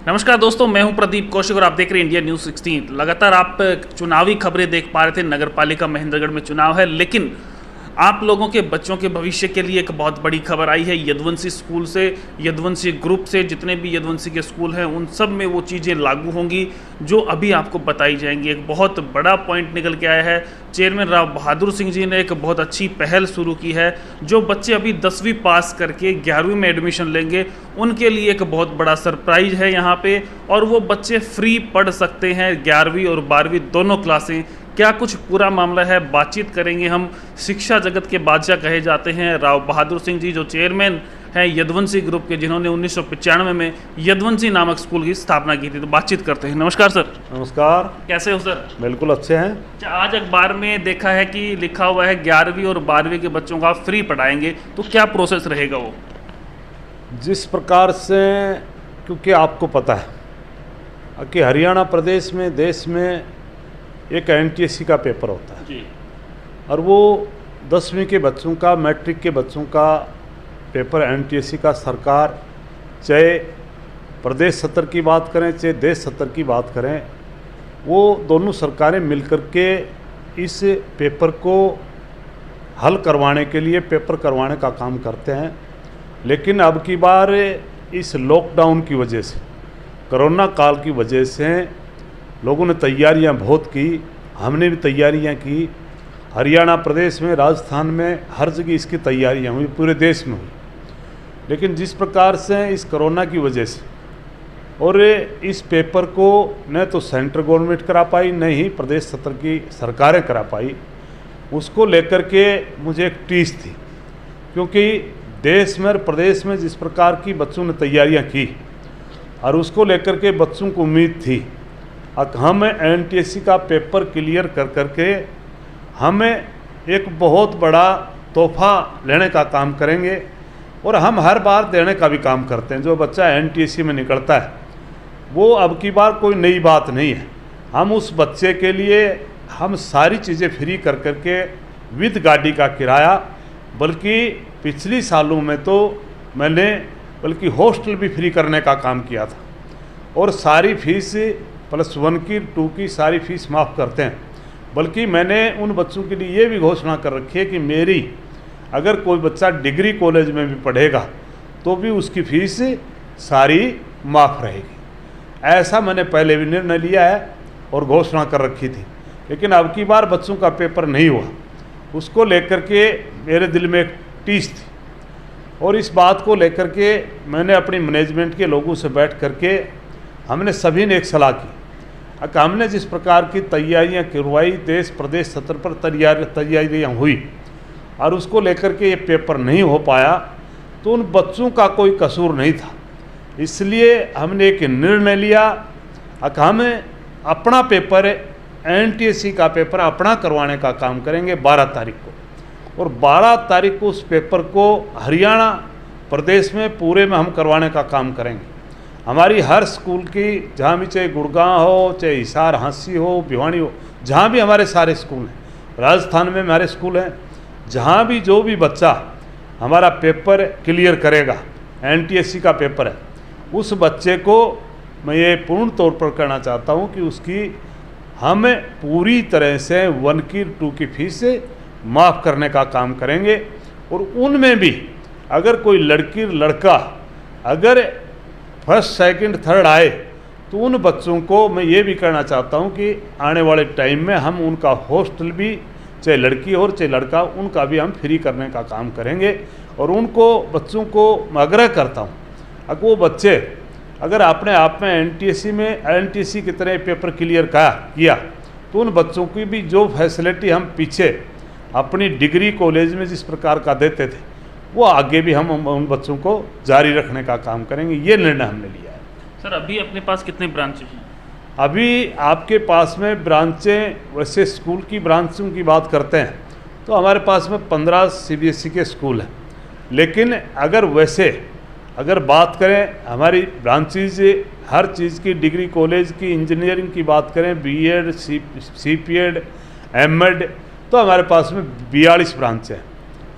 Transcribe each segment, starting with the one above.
नमस्कार दोस्तों, मैं हूं प्रदीप कौशिक और आप देख रहे हैं इंडिया न्यूज़ 16। लगातार आप चुनावी खबरें देख पा रहे थे। नगर पालिका महेंद्रगढ़ में चुनाव है, लेकिन आप लोगों के बच्चों के भविष्य के लिए एक बहुत बड़ी खबर आई है यदुवंशी स्कूल से, यदुवंशी ग्रुप से। जितने भी यदुवंशी के स्कूल हैं उन सब में वो चीज़ें लागू होंगी जो अभी आपको बताई जाएंगी। एक बहुत बड़ा पॉइंट निकल के आया है। चेयरमैन राव बहादुर सिंह जी ने एक बहुत अच्छी पहल शुरू की है। जो बच्चे अभी 10वीं पास करके 11वीं में एडमिशन लेंगे उनके लिए एक बहुत बड़ा सरप्राइज है यहाँ पे, और वो बच्चे फ्री पढ़ सकते हैं 11वीं और 12वीं दोनों क्लासें। क्या कुछ पूरा मामला है, बातचीत करेंगे हम। शिक्षा जगत के बादशाह कहे जाते हैं राव बहादुर सिंह जी, जो चेयरमैन हैं यदुवंशी ग्रुप के, जिन्होंने 1995 में यदुवंशी नामक स्कूल की स्थापना की थी। तो बातचीत करते हैं। नमस्कार सर। नमस्कार। कैसे हो सर? बिल्कुल अच्छे हैं। आज अखबार में देखा है कि लिखा हुआ है 11वीं और 12वीं के बच्चों को आप फ्री पढ़ाएंगे, तो क्या प्रोसेस रहेगा वो? जिस प्रकार से, क्योंकि आपको पता है कि हरियाणा प्रदेश में, देश में एक NTSC का पेपर होता है जी। और वो 10वीं के बच्चों का, मैट्रिक के बच्चों का पेपर NTSC का सरकार, चाहे प्रदेश स्तर की बात करें चाहे देश स्तर की बात करें, वो दोनों सरकारें मिलकर के इस पेपर को हल करवाने के लिए पेपर करवाने का काम करते हैं। लेकिन अब की बार इस लॉकडाउन की वजह से, कोरोना काल की वजह से लोगों ने तैयारियां बहुत की, हमने भी तैयारियां की। हरियाणा प्रदेश में, राजस्थान में, हर जगह इसकी तैयारियां हुई, पूरे देश में हुई। लेकिन जिस प्रकार से इस कोरोना की वजह से, और इस पेपर को न तो सेंट्रल गवर्नमेंट करा पाई, न ही प्रदेश स्तर की सरकारें करा पाई, उसको लेकर के मुझे एक टीस थी। क्योंकि देश में और प्रदेश में जिस प्रकार की बच्चों ने तैयारियां की और उसको लेकर के बच्चों को उम्मीद थी हम NTSC का पेपर क्लियर कर करके हमें एक बहुत बड़ा तोहफा लेने का काम करेंगे, और हम हर बार देने का भी काम करते हैं। जो बच्चा NTSC में निकलता है वो अब की बार कोई नई बात नहीं है। हम उस बच्चे के लिए हम सारी चीज़ें फ्री कर करके, विद गाड़ी का किराया, बल्कि पिछली सालों में तो मैंने बल्कि हॉस्टल भी फ्री करने का काम किया था, और सारी फीस +1 की 2 की सारी फीस माफ़ करते हैं। बल्कि मैंने उन बच्चों के लिए ये भी घोषणा कर रखी है कि मेरी अगर कोई बच्चा डिग्री कॉलेज में भी पढ़ेगा तो भी उसकी फीस सारी माफ़ रहेगी। ऐसा मैंने पहले भी निर्णय लिया है और घोषणा कर रखी थी। लेकिन अब की बार बच्चों का पेपर नहीं हुआ, उसको लेकर के मेरे दिल में एक टीस थी, और इस बात को लेकर के मैंने अपनी मैनेजमेंट के लोगों से बैठ करके हमने सभी ने एक सलाह की। हमने जिस प्रकार की तैयारियां करवाई, देश प्रदेश स्तर पर तैयारियां हुई, और उसको लेकर के ये पेपर नहीं हो पाया, तो उन बच्चों का कोई कसूर नहीं था। इसलिए हमने एक निर्णय लिया, हम अपना पेपर, NTSC का पेपर अपना करवाने का काम करेंगे 12 तारीख को, और 12 तारीख को उस पेपर को हरियाणा प्रदेश में पूरे में हम करवाने का काम करेंगे। हमारी हर स्कूल की, जहाँ भी, चाहे गुड़गांव हो, चाहे हिसार, हांसी हो, भिवानी हो, जहाँ भी हमारे सारे स्कूल हैं, राजस्थान में हमारे स्कूल हैं, जहाँ भी जो भी बच्चा हमारा पेपर क्लियर करेगा, NTSC का पेपर है, उस बच्चे को मैं ये पूर्ण तौर पर कहना चाहता हूँ कि उसकी हम पूरी तरह से 1 की 2 की फीस माफ़ करने का काम करेंगे। और उनमें भी अगर कोई लड़की लड़का अगर फर्स्ट, सेकंड, थर्ड आए, तो उन बच्चों को मैं ये भी कहना चाहता हूँ कि आने वाले टाइम में हम उनका हॉस्टल भी, चाहे लड़की हो चाहे लड़का, उनका भी हम फ्री करने का काम करेंगे। और उनको बच्चों को मैं आग्रह करता हूँ, अगर वो बच्चे अगर अपने आप में NTSC की तरह पेपर क्लियर किया, तो उन बच्चों की भी जो फैसिलिटी हम पीछे अपनी डिग्री कॉलेज में जिस प्रकार का देते थे, वो आगे भी हम उन बच्चों को जारी रखने का काम करेंगे। ये निर्णय हमने लिया है। सर, अभी अपने पास कितने ब्रांचेज हैं? अभी आपके पास में ब्रांचें, वैसे स्कूल की ब्रांचों की बात करते हैं तो हमारे पास में 15 CBSE के स्कूल हैं। लेकिन अगर बात करें हमारी ब्रांचेज, हर चीज़ की, डिग्री कॉलेज की, इंजीनियरिंग की बात करें, B.Ed, CPEd, M.Ed, तो हमारे पास में 42 ब्रांच हैं।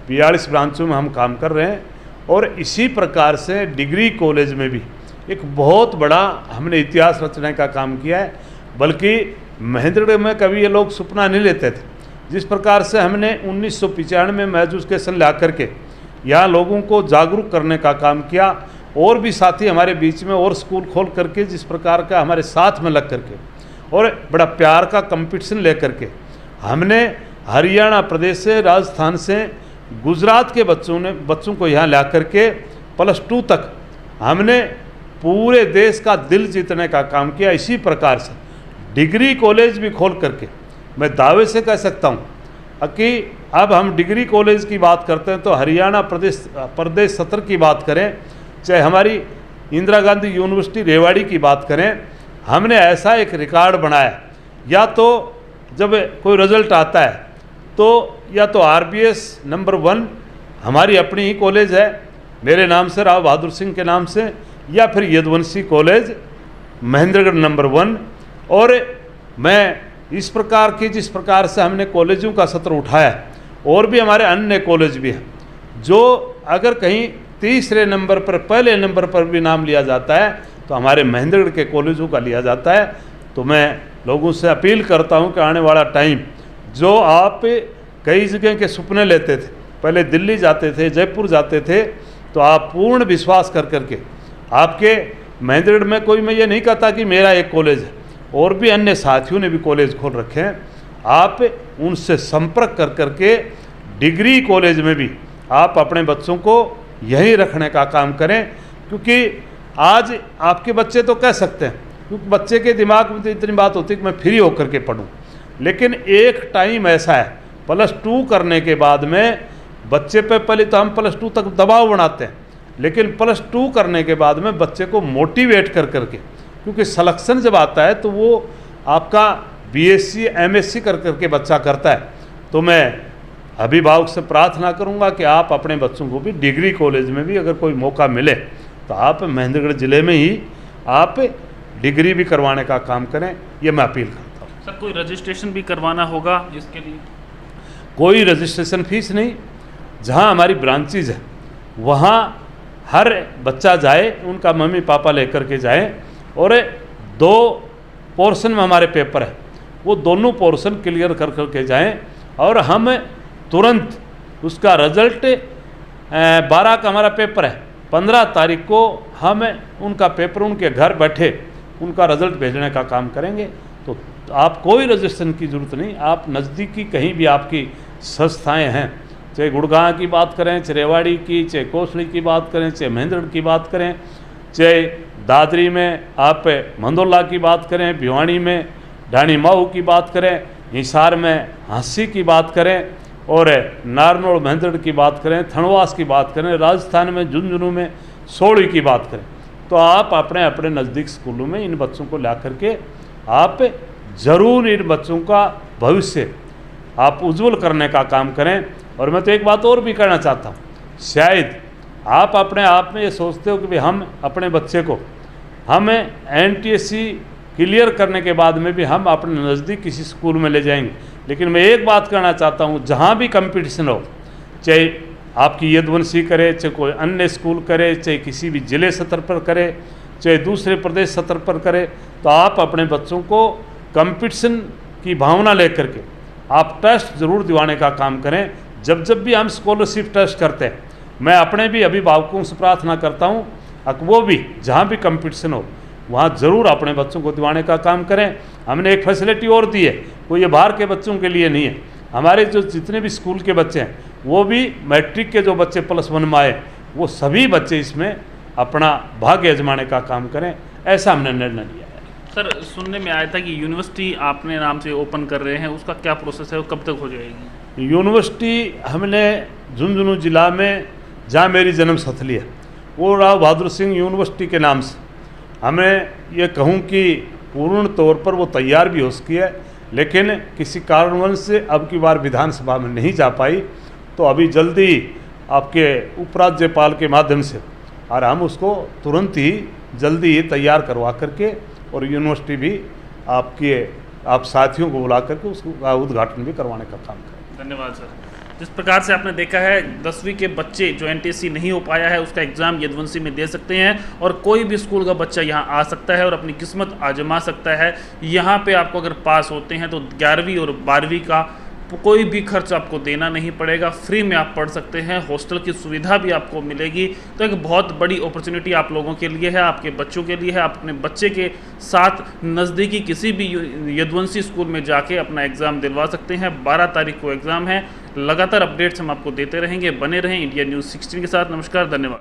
42 ब्रांचों में हम काम कर रहे हैं। और इसी प्रकार से डिग्री कॉलेज में भी एक बहुत बड़ा हमने इतिहास रचने का काम किया है। बल्कि महेंद्रगढ़ में कभी ये लोग सपना नहीं लेते थे। जिस प्रकार से हमने 1995 में मैच एजुकेशन ला करके यहाँ लोगों को जागरूक करने का काम किया, और भी साथी हमारे बीच में और स्कूल खोल करके जिस प्रकार का हमारे साथ में लग करके और बड़ा प्यार का कंपटीशन ले करके हमने हरियाणा प्रदेश से, राजस्थान से, गुजरात के बच्चों को यहाँ ला करके +2 तक हमने पूरे देश का दिल जीतने का काम किया। इसी प्रकार से डिग्री कॉलेज भी खोल करके मैं दावे से कह सकता हूँ कि अब हम डिग्री कॉलेज की बात करते हैं तो हरियाणा प्रदेश सत्र की बात करें, चाहे हमारी इंदिरा गांधी यूनिवर्सिटी रेवाड़ी की बात करें, हमने ऐसा एक रिकॉर्ड बनाया। या तो जब कोई रिजल्ट आता है तो या तो RBS नंबर 1 हमारी अपनी ही कॉलेज है मेरे नाम से, राव बहादुर सिंह के नाम से, या फिर यदुवंशी कॉलेज महेंद्रगढ़ नंबर 1। और मैं इस प्रकार की जिस प्रकार से हमने कॉलेजों का सत्र उठाया, और भी हमारे अन्य कॉलेज भी हैं जो अगर कहीं तीसरे नंबर पर, पहले नंबर पर भी नाम लिया जाता है तो हमारे महेंद्रगढ़ के कॉलेजों का लिया जाता है। तो मैं लोगों से अपील करता हूं कि आने वाला टाइम, जो आप कई जगह के सपने लेते थे, पहले दिल्ली जाते थे, जयपुर जाते थे, तो आप पूर्ण विश्वास कर करके आपके महेंद्रगढ़ में कोई, मैं ये नहीं कहता कि मेरा एक कॉलेज है, और भी अन्य साथियों ने भी कॉलेज खोल रखे हैं, आप उनसे संपर्क कर करके डिग्री कॉलेज में भी आप अपने बच्चों को यहीं रखने का काम करें। क्योंकि आज आपके बच्चे तो कह सकते हैं, क्योंकि बच्चे के दिमाग में तो इतनी बात होती है कि मैं फ्री होकर के पढूं, लेकिन एक टाइम ऐसा है +2 करने के बाद में बच्चे पे पहले तो हम +2 तक दबाव बनाते हैं, लेकिन +2 करने के बाद में बच्चे को मोटिवेट कर करके, क्योंकि सिलेक्शन जब आता है तो वो आपका BSc MSc कर करके बच्चा करता है। तो मैं अभिभावक से प्रार्थना करूंगा कि आप अपने बच्चों को भी डिग्री कॉलेज में भी अगर कोई मौका मिले तो आप महेंद्रगढ़ ज़िले में ही आप डिग्री भी करवाने का काम करें, ये मैं अपील करता हूँ। सर, कोई रजिस्ट्रेशन भी करवाना होगा इसके लिए? कोई रजिस्ट्रेशन फीस नहीं। जहाँ हमारी ब्रांचेज है वहाँ हर बच्चा जाए, उनका मम्मी पापा लेकर के जाए, और 2 पोर्शन में हमारे पेपर है, वो दोनों पोर्शन क्लियर कर करके जाएं, और हम तुरंत उसका रिजल्ट 12 का हमारा पेपर है, 15 तारीख को हम उनका पेपर उनके घर बैठे उनका रिजल्ट भेजने का काम करेंगे। तो आप कोई रजिस्ट्रेशन की ज़रूरत नहीं। आप नज़दीकी कहीं भी आपकी संस्थाएं हैं, चाहे गुड़गांव की बात करें, चाहे रेवाड़ी की, चाहे कोसली की बात करें, चाहे महेंद्रगढ़ की बात करें, चाहे दादरी में आप मंदोला की बात करें, भिवानी में ढाणी माऊ की बात करें, हिसार में हाँसी की बात करें, और नारनौल महेंद्रगढ़ की बात करें, थणवास की बात करें, राजस्थान में झुंझुनू में सोड़ी की बात करें, तो आप अपने अपने नज़दीक स्कूलों में इन बच्चों को ला करके आप ज़रूर इन बच्चों का भविष्य आप उज्जवल करने का काम करें। और मैं तो एक बात और भी कहना चाहता हूँ, शायद आप अपने आप में ये सोचते हो कि भाई हम अपने बच्चे को हम NTSC क्लियर करने के बाद में भी हम अपने नज़दीक किसी स्कूल में ले जाएंगे, लेकिन मैं एक बात कहना चाहता हूँ, जहाँ भी कंपटीशन हो, चाहे आपकी यदुवंशी करे, चाहे कोई अन्य स्कूल करे, चाहे किसी भी ज़िले स्तर पर करे, चाहे दूसरे प्रदेश स्तर पर करे, तो आप अपने बच्चों को कंपटीशन की भावना लेकर के आप टेस्ट ज़रूर दिवाने का काम करें। जब जब भी हम स्कॉलरशिप टेस्ट करते हैं, मैं अपने भी अभिभावकों से प्रार्थना करता हूँ कि वो भी जहाँ भी कंपटीशन हो वहाँ ज़रूर अपने बच्चों को दिवाने का काम करें। हमने एक फैसिलिटी और दी है, कोई ये बाहर के बच्चों के लिए नहीं है, हमारे जो जितने भी स्कूल के बच्चे हैं, वो भी मैट्रिक के जो बच्चे +1 में आए, वो सभी बच्चे इसमें अपना भाग्य आजमाने का काम करें, ऐसा हमने निर्णय लिया है। सर, सुनने में आया था कि यूनिवर्सिटी आपने नाम से ओपन कर रहे हैं, उसका क्या प्रोसेस है, वो कब तक हो जाएगी? यूनिवर्सिटी हमने झुंझुनू जिला में, जहाँ मेरी जन्म स्थली है, वो राव बहादुर सिंह यूनिवर्सिटी के नाम से, हमें ये कहूँ कि पूर्ण तौर पर वो तैयार भी हो सकी है, लेकिन किसी कारणवश से अब की बार विधानसभा में नहीं जा पाई, तो अभी जल्दी आपके उपराज्यपाल के माध्यम से और हम उसको तुरंत ही जल्दी ही तैयार करवा करके, और यूनिवर्सिटी भी आप साथियों को बुला करके उसका उद्घाटन भी करवाने का काम करें। धन्यवाद सर। जिस प्रकार से आपने देखा है 10वीं के बच्चे जो एनटीएससी नहीं हो पाया है उसका एग्ज़ाम यदुवंशी में दे सकते हैं और कोई भी स्कूल का बच्चा यहाँ आ सकता है और अपनी किस्मत आजमा सकता है। यहाँ पे आपको अगर पास होते हैं तो 11वीं और 12वीं का कोई भी खर्च आपको देना नहीं पड़ेगा, फ्री में आप पढ़ सकते हैं, हॉस्टल की सुविधा भी आपको मिलेगी। तो एक बहुत बड़ी अपॉर्चुनिटी आप लोगों के लिए है, आपके बच्चों के लिए है। आप अपने बच्चे के साथ नज़दीकी किसी भी यदुवंशी स्कूल में जाके अपना एग्ज़ाम दिलवा सकते हैं। 12 तारीख को एग्ज़ाम है। लगातार अपडेट्स हम आपको देते रहेंगे, बने रहें इंडिया न्यूज़ 16 के साथ। नमस्कार, धन्यवाद।